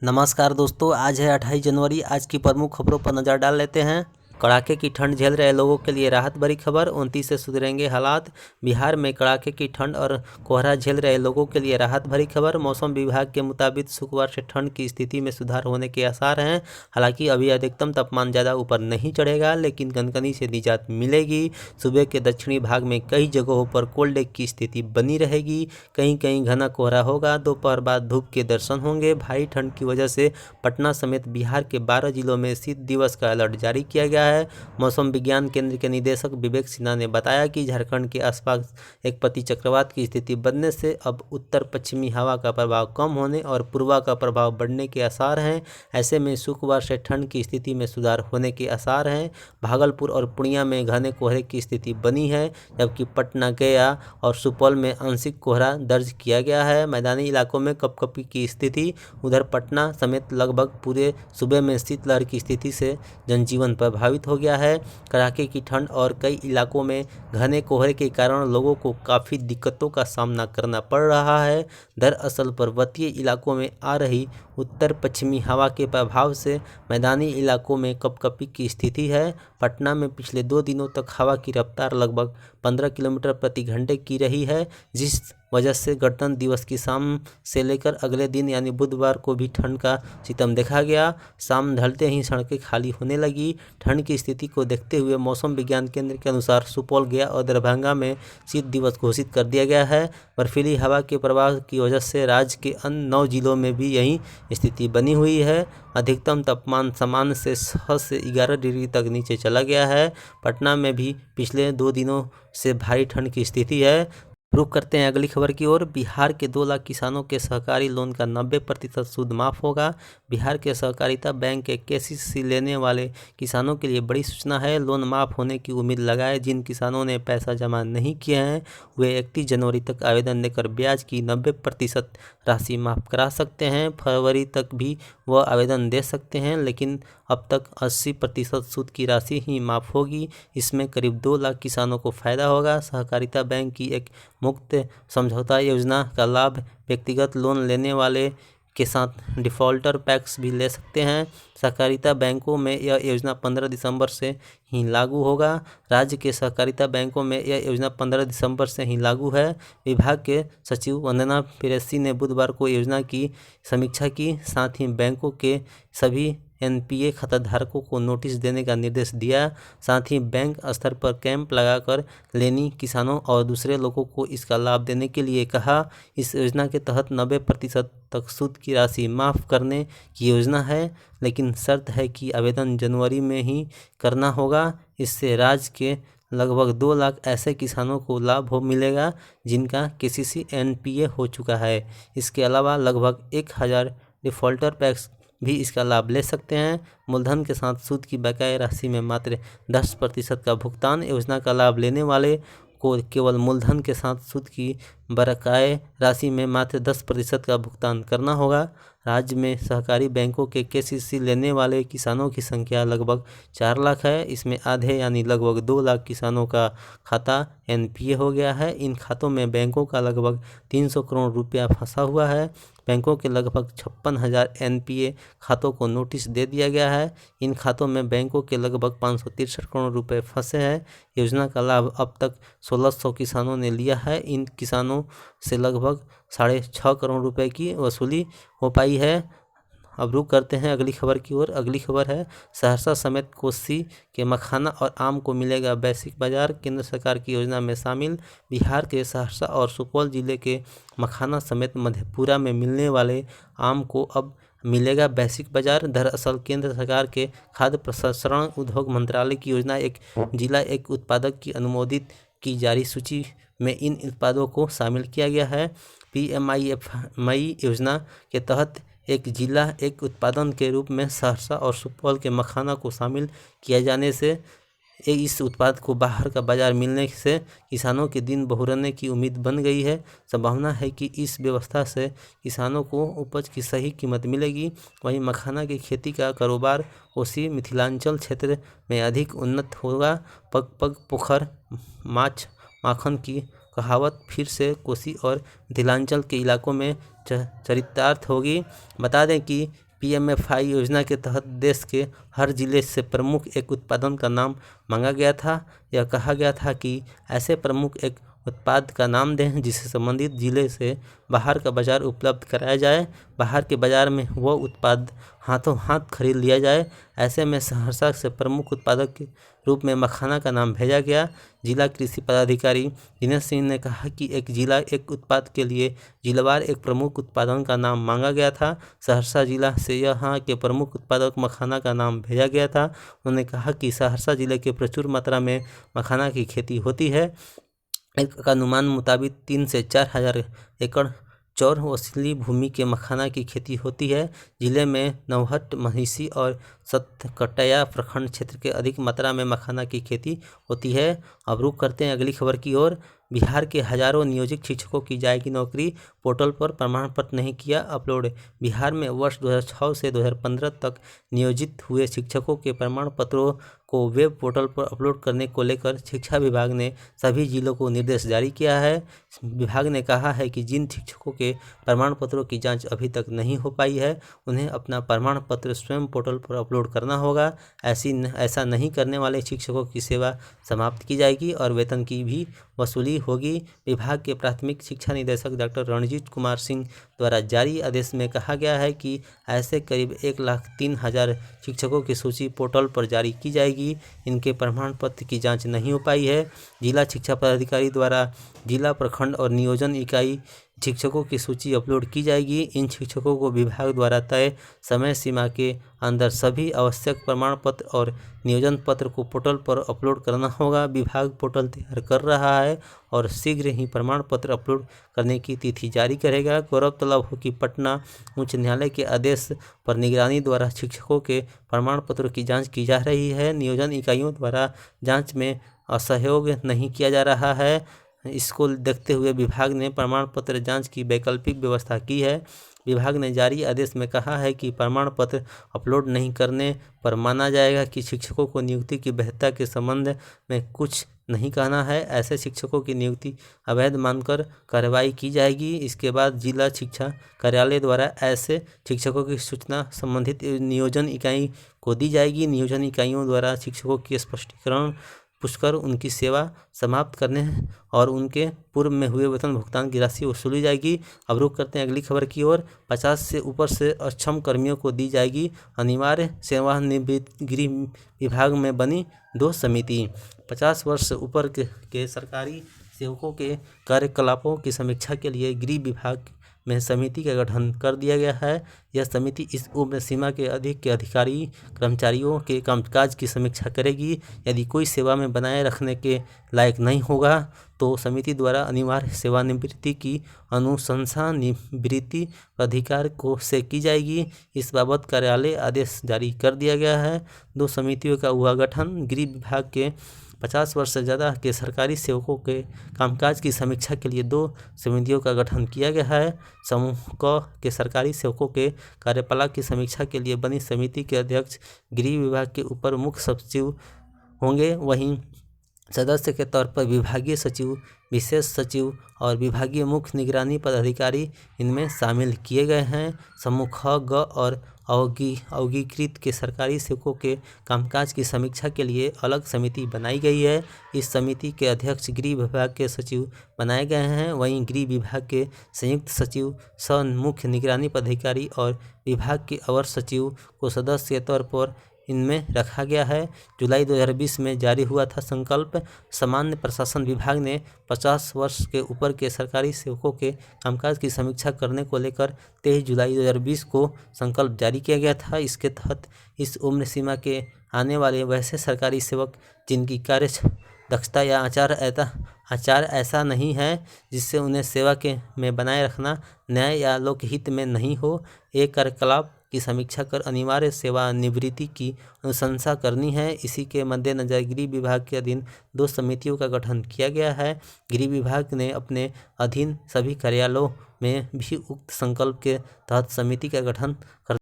नमस्कार दोस्तों, आज है 28 जनवरी। आज की प्रमुख खबरों पर नज़र डाल लेते हैं। कड़ाके की ठंड झेल रहे लोगों के लिए राहत भरी खबर। 29 से सुधरेंगे हालात। बिहार में कड़ाके की ठंड और कोहरा झेल रहे लोगों के लिए राहत भरी खबर। मौसम विभाग के मुताबिक शुक्रवार से ठंड की स्थिति में सुधार होने के आसार हैं। हालांकि अभी अधिकतम तापमान ज़्यादा ऊपर नहीं चढ़ेगा, लेकिन कनकनी से निजात मिलेगी। सुबह के दक्षिणी भाग में कई जगहों पर कोल्ड डे की स्थिति बनी रहेगी। कहीं कहीं घना कोहरा होगा। दोपहर बाद धूप के दर्शन होंगे। भारी ठंड की वजह से पटना समेत बिहार के 12 जिलों में शीत दिवस का अलर्ट जारी किया गया है। मौसम विज्ञान केंद्र के निदेशक विवेक सिन्हा ने बताया कि झारखंड के आसपास एक पति चक्रवात की स्थिति बनने से अब उत्तर पश्चिमी हवा का प्रभाव कम होने और पूर्वा का प्रभाव बढ़ने के आसार हैं। ऐसे में शुक्रवार से ठंड की स्थिति में सुधार होने के आसार हैं। भागलपुर और पूर्णिया में घने कोहरे की स्थिति बनी है, जबकि पटना, गया और सुपौल में आंशिक कोहरा दर्ज किया गया है। मैदानी इलाकों में कपकपी की स्थिति। उधर पटना समेत लगभग पूरे सूबे में शीतलहर की स्थिति से जनजीवन प्रभावित हो गया है। कड़ाके की ठंड और कई इलाकों में घने कोहरे के कारण लोगों को काफ़ी दिक्कतों का सामना करना पड़ रहा है। दरअसल पर्वतीय इलाकों में आ रही उत्तर पश्चिमी हवा के प्रभाव से मैदानी इलाकों में कपकपी की स्थिति है। पटना में पिछले 2 दिनों तक हवा की रफ्तार लगभग 15 किलोमीटर प्रति घंटे की रही है, जिस वजह से गणतंत्र दिवस की शाम से लेकर अगले दिन यानी बुधवार को भी ठंड का सितम देखा गया। शाम ढलते ही सड़कें खाली होने लगी। ठंड की स्थिति को देखते हुए मौसम विज्ञान केंद्र के अनुसार सुपौल, गया और दरभंगा में शीत दिवस घोषित कर दिया गया है। बर्फीली हवा के प्रभाव की वजह से राज्य के अन्य 9 जिलों में भी यही स्थिति बनी हुई है। अधिकतम तापमान सामान्य से 6 से 11 डिग्री तक नीचे चला गया है। पटना में भी पिछले 2 दिनों से भारी ठंड की स्थिति है। रुख करते हैं अगली खबर की ओर। बिहार के 2 लाख किसानों के सहकारी लोन का 90% सूद माफ होगा। बिहार के सहकारिता बैंक के केसीसी लेने वाले किसानों के लिए बड़ी सूचना है। लोन माफ होने की उम्मीद लगाए जिन किसानों ने पैसा जमा नहीं किया है, वे 31 जनवरी तक आवेदन देकर ब्याज की 90% राशि माफ करा सकते हैं। फरवरी तक भी वह आवेदन दे सकते हैं, लेकिन अब तक 80% सूद की राशि ही माफ होगी। इसमें करीब 2 लाख किसानों को फायदा होगा। सहकारिता बैंक की एक मुक्त समझौता योजना का लाभ व्यक्तिगत लोन लेने वाले के साथ डिफ़ॉल्टर पैक्स भी ले सकते हैं। सहकारिता बैंकों में यह योजना 15 दिसंबर से ही लागू होगा। राज्य के सहकारिता बैंकों में यह योजना 15 दिसंबर से ही लागू है। विभाग के सचिव वंदना प्रेयसी ने बुधवार को योजना की समीक्षा की। साथ ही बैंकों के सभी एनपीए खाताधारकों को नोटिस देने का निर्देश दिया। साथ ही बैंक स्तर पर कैंप लगाकर लेनी किसानों और दूसरे लोगों को इसका लाभ देने के लिए कहा। इस योजना के तहत 90% तक सूद की राशि माफ़ करने की योजना है, लेकिन शर्त है कि आवेदन जनवरी में ही करना होगा। इससे राज्य के लगभग 2 लाख ऐसे किसानों को लाभ मिलेगा जिनका केसीसी एनपीए हो चुका है। इसके अलावा लगभग 1000 डिफ़ॉल्टर पैक्स भी इसका लाभ ले सकते हैं। मूलधन के साथ सूद की बकाया राशि में मात्र 10% का भुगतान। योजना का लाभ लेने वाले को केवल मूलधन के साथ सूद की बकाया राशि में मात्र 10% का भुगतान करना होगा। राज्य में सहकारी बैंकों के केसीसी लेने वाले किसानों की संख्या लगभग 4 लाख है। इसमें आधे यानी लगभग 2 लाख किसानों का खाता एनपीए हो गया है। इन खातों में बैंकों का लगभग 300 करोड़ रुपया फंसा हुआ है। बैंकों के लगभग 56,000 एनपीए खातों को नोटिस दे दिया गया है। इन खातों में बैंकों के लगभग 563 करोड़ रुपए फंसे हैं। योजना का लाभ अब तक 1600 किसानों ने लिया है। इन किसानों से लगभग 6.5 करोड़ रुपए की वसूली हो पाई है। अब रुक करते हैं अगली खबर की ओर। अगली खबर है सहरसा समेत कोसी के मखाना और आम को मिलेगा वैश्विक बाजार। केंद्र सरकार की योजना में शामिल बिहार के सहरसा और सुपौल जिले के मखाना समेत मधेपुरा में मिलने वाले आम को अब मिलेगा वैश्विक बाजार। दरअसल केंद्र सरकार के खाद्य प्रसंस्करण उद्योग मंत्रालय की योजना एक जिला एक उत्पादक की अनुमोदित की जारी सूची में इन उत्पादों को शामिल किया गया है। पीएमआईएफएमई योजना के तहत एक जिला एक उत्पादन के रूप में सहरसा और सुपौल के मखाना को शामिल किया जाने से इस उत्पाद को बाहर का बाजार मिलने से किसानों के दिन बहुरने की उम्मीद बन गई है। संभावना है कि इस व्यवस्था से किसानों को उपज की सही कीमत मिलेगी। वहीं मखाना की खेती का कारोबार कोसी मिथिलांचल क्षेत्र में अधिक उन्नत होगा। पग पग पोखर माछ माखन की कहावत फिर से कोसी और मिथिलांचल के इलाकों में चरितार्थ होगी। बता दें कि PMFI योजना के तहत देश के हर जिले से प्रमुख एक उत्पादन का नाम मांगा गया था। यह कहा गया था कि ऐसे प्रमुख एक उत्पाद का नाम दें जिसे संबंधित जिले से बाहर का बाजार उपलब्ध कराया जाए। बाहर के बाजार में वह उत्पाद हाथों हाथ खरीद लिया जाए। ऐसे में सहरसा से प्रमुख उत्पादक के रूप में मखाना का नाम भेजा गया। जिला कृषि पदाधिकारी दिनेश सिंह ने कहा कि एक जिला एक उत्पाद के लिए जिलावार एक प्रमुख उत्पादन का नाम मांगा गया था। सहरसा जिला से यहाँ के प्रमुख उत्पादक मखाना का नाम भेजा गया था। उन्होंने कहा कि सहरसा जिले के प्रचुर मात्रा में मखाना की खेती होती है। एक अनुमान मुताबिक 3 से 4 हज़ार एकड़ चौर वसीली भूमि के मखाना की खेती होती है। जिले में नौहट्ट, महिषी और सतकटया प्रखंड क्षेत्र के अधिक मात्रा में मखाना की खेती होती है। अब रुख करते हैं अगली खबर की ओर। बिहार के हजारों नियोजित शिक्षकों की जाएगी नौकरी, पोर्टल पर प्रमाण पत्र नहीं किया अपलोड। बिहार में वर्ष 2006 से 2015 तक नियोजित हुए शिक्षकों के प्रमाण पत्रों को वेब पोर्टल पर अपलोड करने को लेकर शिक्षा विभाग ने सभी जिलों को निर्देश जारी किया है। विभाग ने कहा है कि जिन शिक्षकों के प्रमाण पत्रों की जांच अभी तक नहीं हो पाई है, उन्हें अपना प्रमाण पत्र स्वयं पोर्टल पर अपलोड करना होगा। ऐसा नहीं करने वाले शिक्षकों की सेवा समाप्त की जाएगी और वेतन की भी वसूली होगी। विभाग के प्राथमिक शिक्षा निदेशक डॉक्टर रणजीत कुमार सिंह द्वारा जारी आदेश में कहा गया है कि ऐसे करीब 1,03,000 शिक्षकों की सूची पोर्टल पर जारी की जाएगी। इनके प्रमाण पत्र की जांच नहीं हो पाई है। जिला शिक्षा पदाधिकारी द्वारा जिला, प्रखंड और नियोजन इकाई शिक्षकों की सूची अपलोड की जाएगी। इन शिक्षकों को विभाग द्वारा तय समय सीमा के अंदर सभी आवश्यक प्रमाण पत्र और नियोजन पत्र को पोर्टल पर अपलोड करना होगा। विभाग पोर्टल तैयार कर रहा है और शीघ्र ही प्रमाण पत्र अपलोड करने की तिथि जारी करेगा। गौरतलब हो कि पटना उच्च न्यायालय के आदेश पर निगरानी द्वारा शिक्षकों के प्रमाण पत्रों की जाँच की जा रही है। नियोजन इकाइयों द्वारा जाँच में असहयोग नहीं किया जा रहा है। इसको देखते हुए विभाग ने प्रमाण पत्र जांच की वैकल्पिक व्यवस्था की है। विभाग ने जारी आदेश में कहा है कि प्रमाण पत्र अपलोड नहीं करने पर माना जाएगा कि शिक्षकों को नियुक्ति की वैधता के संबंध में कुछ नहीं कहना है। ऐसे शिक्षकों की नियुक्ति अवैध मानकर कार्रवाई की जाएगी। इसके बाद जिला शिक्षा कार्यालय द्वारा ऐसे शिक्षकों की सूचना संबंधित नियोजन इकाई को दी जाएगी। नियोजन इकाइयों द्वारा शिक्षकों की स्पष्टीकरण पूछकर उनकी सेवा समाप्त करने और उनके पूर्व में हुए वेतन भुगतान की राशि वसूली जाएगी। अब रुख करते हैं अगली खबर की ओर। 50 से ऊपर से अक्षम कर्मियों को दी जाएगी अनिवार्य सेवानिवृत्ति। गृह विभाग में बनी 2 समिति। 50 वर्ष से ऊपर के सरकारी सेवकों के कार्यकलापों की समीक्षा के लिए गृह विभाग में समिति का गठन कर दिया गया है। यह समिति इस उम्र सीमा के अधिक के अधिकारी कर्मचारियों के कामकाज की समीक्षा करेगी। यदि कोई सेवा में बनाए रखने के लायक नहीं होगा तो समिति द्वारा अनिवार्य सेवानिवृत्ति की अनुशंसा निवृत्ति प्राधिकार को से की जाएगी। इस बाबत कार्यालय आदेश जारी कर दिया गया है। 2 समितियों का हुआ गठन। गृह विभाग के 50 वर्ष से ज़्यादा के सरकारी सेवकों के कामकाज की समीक्षा के लिए 2 समितियों का गठन किया गया है। समूह क के सरकारी सेवकों के कार्यपालक की समीक्षा के लिए बनी समिति के अध्यक्ष गृह विभाग के उपर मुख्य सचिव होंगे। वहीं सदस्य के तौर पर विभागीय सचिव, विशेष सचिव और विभागीय मुख्य निगरानी पदाधिकारी इनमें शामिल किए गए हैं। समूह ख, ग और अवगीकृत के सरकारी सेवकों के कामकाज की समीक्षा के लिए अलग समिति बनाई गई है। इस समिति के अध्यक्ष गृह विभाग के सचिव बनाए गए हैं। वहीं गृह विभाग के संयुक्त सचिव, सह मुख्य निगरानी पदाधिकारी और विभाग के अवर सचिव को सदस्य के तौर पर इनमें रखा गया है। जुलाई 2020 में जारी हुआ था संकल्प। सामान्य प्रशासन विभाग ने 50 वर्ष के ऊपर के सरकारी सेवकों के कामकाज की समीक्षा करने को लेकर 23 जुलाई 2020 को संकल्प जारी किया गया था। इसके तहत इस उम्र सीमा के आने वाले वैसे सरकारी सेवक जिनकी कार्य दक्षता या आचार ऐसा नहीं है जिससे उन्हें सेवा में बनाए रखना न्याय या लोकहित में नहीं हो, एक कार्यकलाप की समीक्षा कर अनिवार्य सेवानिवृत्ति की अनुशंसा करनी है। इसी के मद्देनजर गृह विभाग के अधीन 2 समितियों का गठन किया गया है। गृह विभाग ने अपने अधीन सभी कार्यालयों में भी उक्त संकल्प के तहत समिति का गठन कर